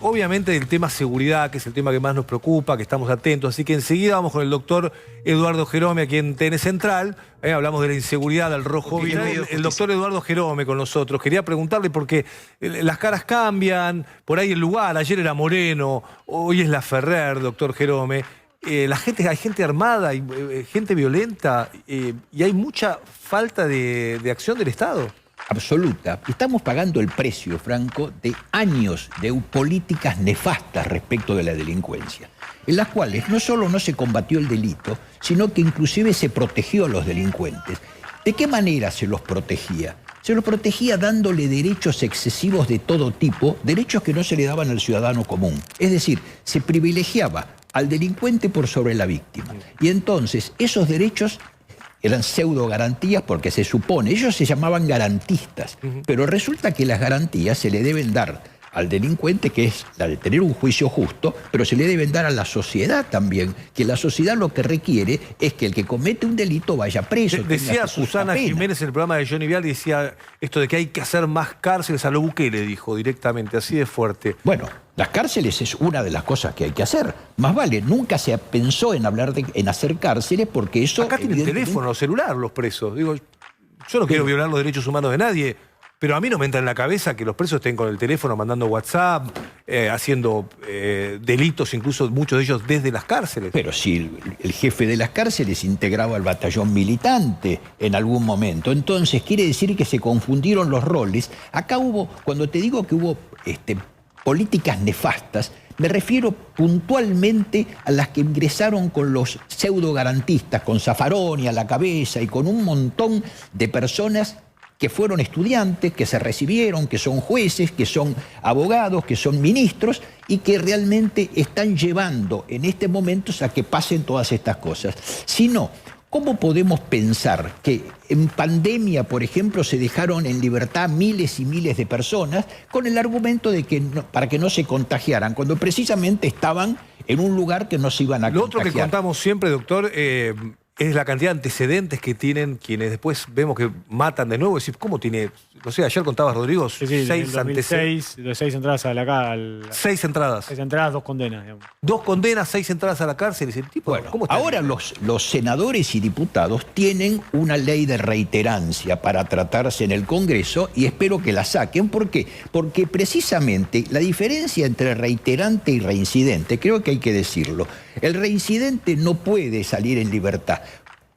Obviamente el tema seguridad, que es el tema que más nos preocupa, que estamos atentos, así que enseguida vamos con el doctor Eduardo Gerome aquí en TN Central. Hablamos de la inseguridad, del rojo viral. El doctor Eduardo Gerome con nosotros. Quería preguntarle porque las caras cambian, por ahí el lugar, ayer era Moreno, hoy es La Ferrer, doctor Gerome. Hay gente armada, hay gente violenta y hay mucha falta de acción del Estado. Absoluta. Estamos pagando el precio, Franco, de años de políticas nefastas respecto de la delincuencia, en las cuales no solo no se combatió el delito, sino que inclusive se protegió a los delincuentes. ¿De qué manera se los protegía? Se los protegía dándole derechos excesivos de todo tipo, derechos que no se le daban al ciudadano común. Es decir, se privilegiaba al delincuente por sobre la víctima. Y entonces esos derechos eran pseudo garantías porque se supone, ellos se llamaban garantistas, pero resulta que las garantías se le deben dar al delincuente, que es la de tener un juicio justo, pero se le deben dar a la sociedad también, que la sociedad lo que requiere es que el que comete un delito vaya preso. Decía Susana Jiménez en el programa de Johnny Vial, decía esto de que hay que hacer más cárceles, a lo Bukele dijo directamente, así de fuerte. Bueno, las cárceles es una de las cosas que hay que hacer. Más vale, nunca se pensó en hablar en hacer cárceles porque eso... Acá tienen teléfono celular los presos. Digo, yo no quiero violar los derechos humanos de nadie, pero a mí no me entra en la cabeza que los presos estén con el teléfono mandando WhatsApp, haciendo delitos, incluso muchos de ellos desde las cárceles. Pero si el jefe de las cárceles integraba el batallón militante en algún momento, entonces quiere decir que se confundieron los roles. Acá hubo, cuando te digo que hubo políticas nefastas, me refiero puntualmente a las que ingresaron con los pseudo garantistas, con Zaffaroni a la cabeza y con un montón de personas que fueron estudiantes, que se recibieron, que son jueces, que son abogados, que son ministros y que realmente están llevando en este momento a que pasen todas estas cosas. Si no, ¿cómo podemos pensar que en pandemia, por ejemplo, se dejaron en libertad miles y miles de personas con el argumento de que para que no se contagiaran, cuando precisamente estaban en un lugar que no se iban a contagiar? Lo otro que contamos siempre, doctor, es la cantidad de antecedentes que tienen quienes después vemos que matan de nuevo. Es decir, ¿cómo tiene? No sé, ayer contabas, Rodrigo, sí, 6 antecedentes. De 6 entradas a la cárcel. 6 entradas. 6 entradas, 2 condenas, digamos. 2 condenas, 6 entradas a la cárcel. Es el tipo, bueno, ¿cómo está? Ahora los senadores y diputados tienen una ley de reiterancia para tratarse en el Congreso y espero que la saquen. ¿Por qué? Porque precisamente la diferencia entre reiterante y reincidente, creo que hay que decirlo, el reincidente no puede salir en libertad.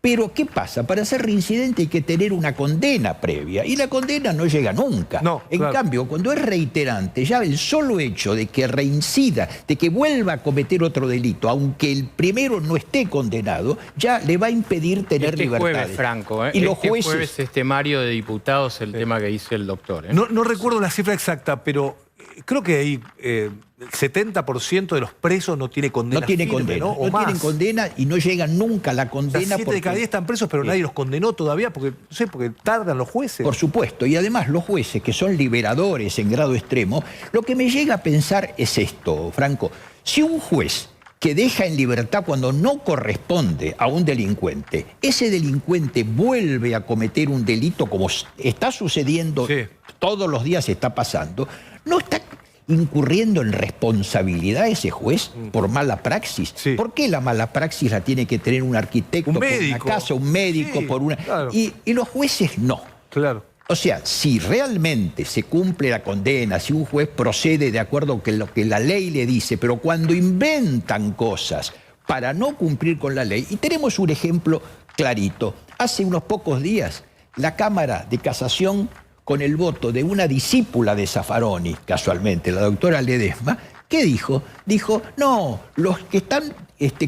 Pero, ¿qué pasa? Para ser reincidente hay que tener una condena previa, y la condena no llega nunca. No, en cambio, cuando es reiterante, ya el solo hecho de que reincida, de que vuelva a cometer otro delito, aunque el primero no esté condenado, ya le va a impedir tener libertades. Jueves, Franco, y los jueves jueces... Mario de Diputados, el tema que dice el doctor. No recuerdo la cifra exacta, pero creo que hay... el 70% de los presos no tiene condena. No tiene firme, condena, ¿no? no tienen condena y no llegan nunca a la condena. O sea, 7 de cada 10 están presos, pero nadie los condenó todavía porque, no sé, porque tardan los jueces. Por supuesto, y además los jueces, que son liberadores en grado extremo, lo que me llega a pensar es esto, Franco. Si un juez que deja en libertad cuando no corresponde a un delincuente, ese delincuente vuelve a cometer un delito como está sucediendo, todos los días está pasando, no está incurriendo en responsabilidad ese juez por mala praxis. ¿Por qué la mala praxis la tiene que tener un arquitecto por una casa, un médico por una... Claro. Y los jueces no. Claro. O sea, si realmente se cumple la condena, si un juez procede de acuerdo con lo que la ley le dice, pero cuando inventan cosas para no cumplir con la ley, y tenemos un ejemplo clarito. Hace unos pocos días, la Cámara de Casación, con el voto de una discípula de Zaffaroni, casualmente, la doctora Ledesma, ¿qué dijo? Dijo, no, los que están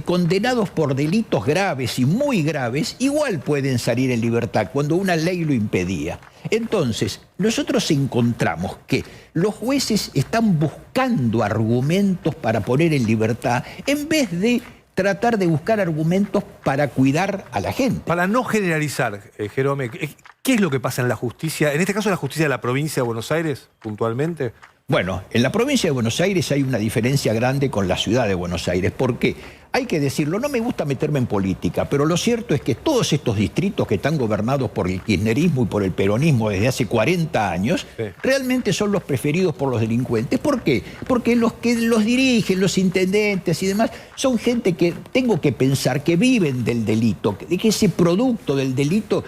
condenados por delitos graves y muy graves, igual pueden salir en libertad, cuando una ley lo impedía. Entonces, nosotros encontramos que los jueces están buscando argumentos para poner en libertad, en vez de tratar de buscar argumentos para cuidar a la gente. Para no generalizar, Gerome, ¿qué es lo que pasa en la justicia? En este caso, la justicia de la provincia de Buenos Aires, puntualmente. Bueno, en la provincia de Buenos Aires hay una diferencia grande con la ciudad de Buenos Aires. ¿Por qué? hay que decirlo, no me gusta meterme en política, pero lo cierto es que todos estos distritos que están gobernados por el kirchnerismo y por el peronismo desde hace 40 años, realmente son los preferidos por los delincuentes. ¿Por qué? Porque los que los dirigen, los intendentes y demás, son gente que tengo que pensar que viven del delito, de que ese producto del delito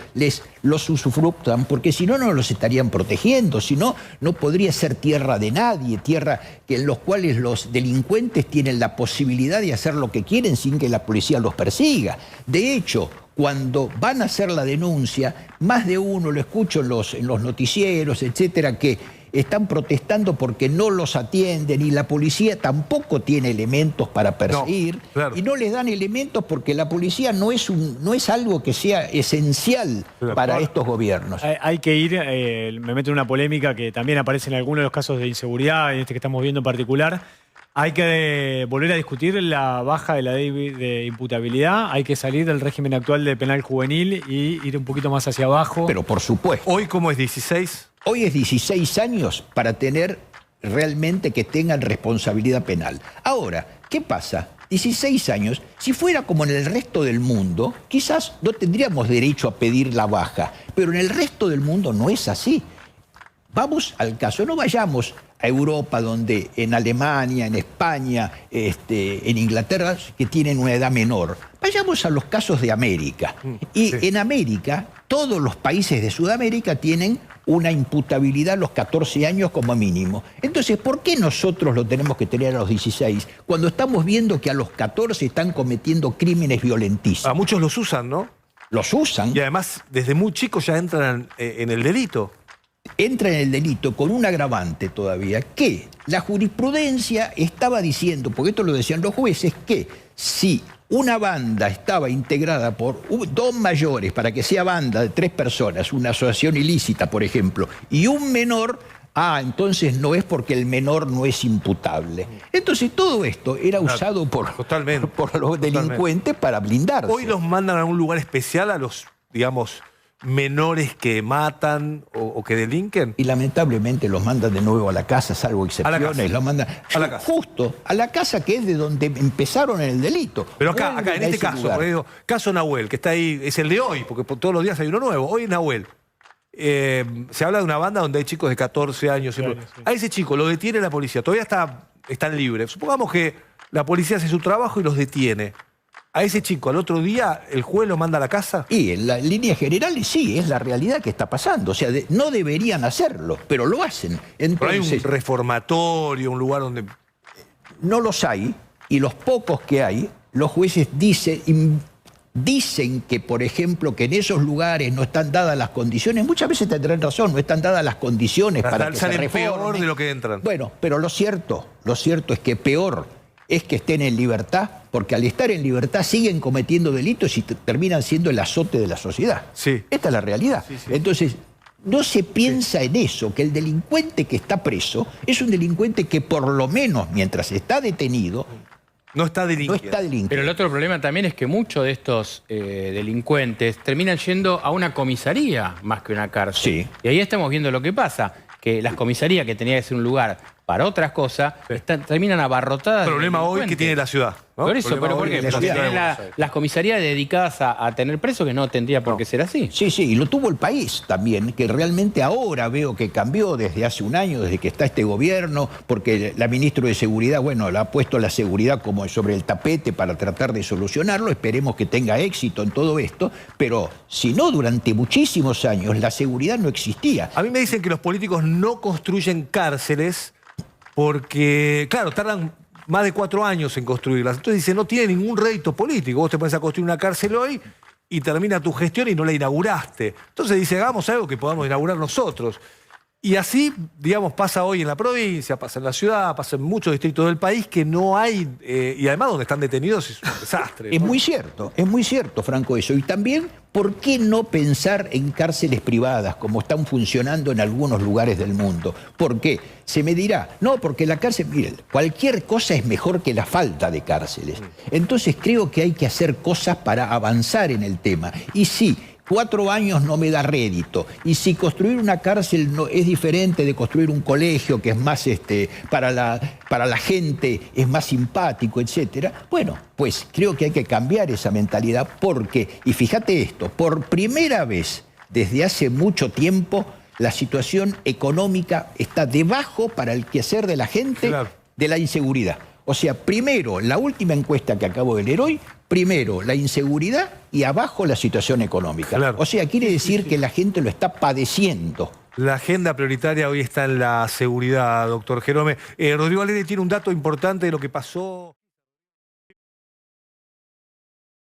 los usufructan, porque si no, no los estarían protegiendo, si no, no podría ser tierra de nadie, tierra en los cuales los delincuentes tienen la posibilidad de hacer lo que quieren sin que la policía los persiga. De hecho, cuando van a hacer la denuncia, más de uno, lo escucho en los noticieros, etcétera, que están protestando porque no los atienden y la policía tampoco tiene elementos para perseguir, y no les dan elementos porque la policía no es algo que sea esencial para estos gobiernos. Hay que ir, me meto en una polémica que también aparece en algunos de los casos de inseguridad, en este que estamos viendo en particular. Hay que volver a discutir la baja de la ley de imputabilidad, hay que salir del régimen actual de penal juvenil y ir un poquito más hacia abajo. Pero por supuesto. ¿Hoy cómo es 16? Hoy es 16 años para tener realmente que tengan responsabilidad penal. Ahora, ¿qué pasa? 16 años, si fuera como en el resto del mundo, quizás no tendríamos derecho a pedir la baja, pero en el resto del mundo no es así. Vamos al caso, no vayamos a Europa, donde en Alemania, en España, en Inglaterra, que tienen una edad menor. Vayamos a los casos de América. Y en América, todos los países de Sudamérica tienen una imputabilidad a los 14 años como mínimo. Entonces, ¿por qué nosotros lo tenemos que tener a los 16? Cuando estamos viendo que a los 14 están cometiendo crímenes violentísimos. A muchos los usan, ¿no? Los usan. Y además, desde muy chicos ya entran en el delito. Entra en el delito con un agravante todavía, que la jurisprudencia estaba diciendo, porque esto lo decían los jueces, que si una banda estaba integrada por dos mayores, para que sea banda de 3 personas, una asociación ilícita, por ejemplo, y un menor, entonces no es porque el menor no es imputable. Entonces todo esto era usado por los delincuentes para blindarse. Hoy los mandan a un lugar especial a los, digamos, menores que matan o que delinquen. Y lamentablemente los mandan de nuevo a la casa, salvo excepciones. Los mandan justo a la casa, que es de donde empezaron en el delito. Pero acá en este caso, porque digo, caso Nahuel, que está ahí, es el de hoy, porque todos los días hay uno nuevo. Hoy es Nahuel. Se habla de una banda donde hay chicos de 14 años. Sí. A ese chico lo detiene la policía, todavía están libres. Supongamos que la policía hace su trabajo y los detiene. A ese chico, al otro día, ¿el juez lo manda a la casa? Y en las líneas generales sí, es la realidad que está pasando. O sea, no deberían hacerlo, pero lo hacen. Entonces, pero hay un reformatorio, un lugar donde... No los hay, y los pocos que hay, los jueces dicen que, por ejemplo, que en esos lugares no están dadas las condiciones. Muchas veces tendrán razón, no están dadas las condiciones para que se reforme. Peor de lo que entran. Bueno, pero lo cierto es que peor es que estén en libertad, porque al estar en libertad siguen cometiendo delitos y terminan siendo el azote de la sociedad. Sí. Esta es la realidad. Sí. Entonces, no se piensa en eso, que el delincuente que está preso es un delincuente que por lo menos mientras está detenido no está delinquiendo. Pero el otro problema también es que muchos de estos delincuentes terminan yendo a una comisaría más que una cárcel. Sí. Y ahí estamos viendo lo que pasa, que las comisarías, que tenía que ser un lugar para otras cosas, terminan abarrotadas. El problema hoy que tiene la ciudad, ¿no? Por eso, pero ¿por qué? Porque tienen las comisarías dedicadas a tener presos, que no tendría por qué ser así. Sí, y lo tuvo el país también, que realmente ahora veo que cambió desde hace un año, desde que está este gobierno, porque la ministra de Seguridad, bueno, le ha puesto la seguridad como sobre el tapete para tratar de solucionarlo. Esperemos que tenga éxito en todo esto, pero si no, durante muchísimos años la seguridad no existía. A mí me dicen que los políticos no construyen cárceles porque, claro, tardan más de 4 años en construirlas. Entonces dice, no tiene ningún rédito político. Vos te pones a construir una cárcel hoy y termina tu gestión y no la inauguraste. Entonces dice, hagamos algo que podamos inaugurar nosotros. Y así, digamos, pasa hoy en la provincia, pasa en la ciudad, pasa en muchos distritos del país que no hay, y además donde están detenidos es un desastre. Es muy cierto, Franco, eso. Y también, ¿por qué no pensar en cárceles privadas como están funcionando en algunos lugares del mundo? ¿Por qué? Se me dirá, no, porque la cárcel, miren, cualquier cosa es mejor que la falta de cárceles. Entonces creo que hay que hacer cosas para avanzar en el tema. Y sí, 4 años no me da rédito. Y si construir una cárcel no, es diferente de construir un colegio que es más, para la gente es más simpático, etcétera. Bueno, pues creo que hay que cambiar esa mentalidad porque, y fíjate esto, por primera vez desde hace mucho tiempo, la situación económica está debajo para el quehacer de la gente de la inseguridad. O sea, primero, la última encuesta que acabo de leer hoy, primero la inseguridad y abajo la situación económica. O sea, quiere decir que la gente lo está padeciendo. La agenda prioritaria hoy está en la seguridad, doctor Jerome. Rodrigo Alegre tiene un dato importante de lo que pasó...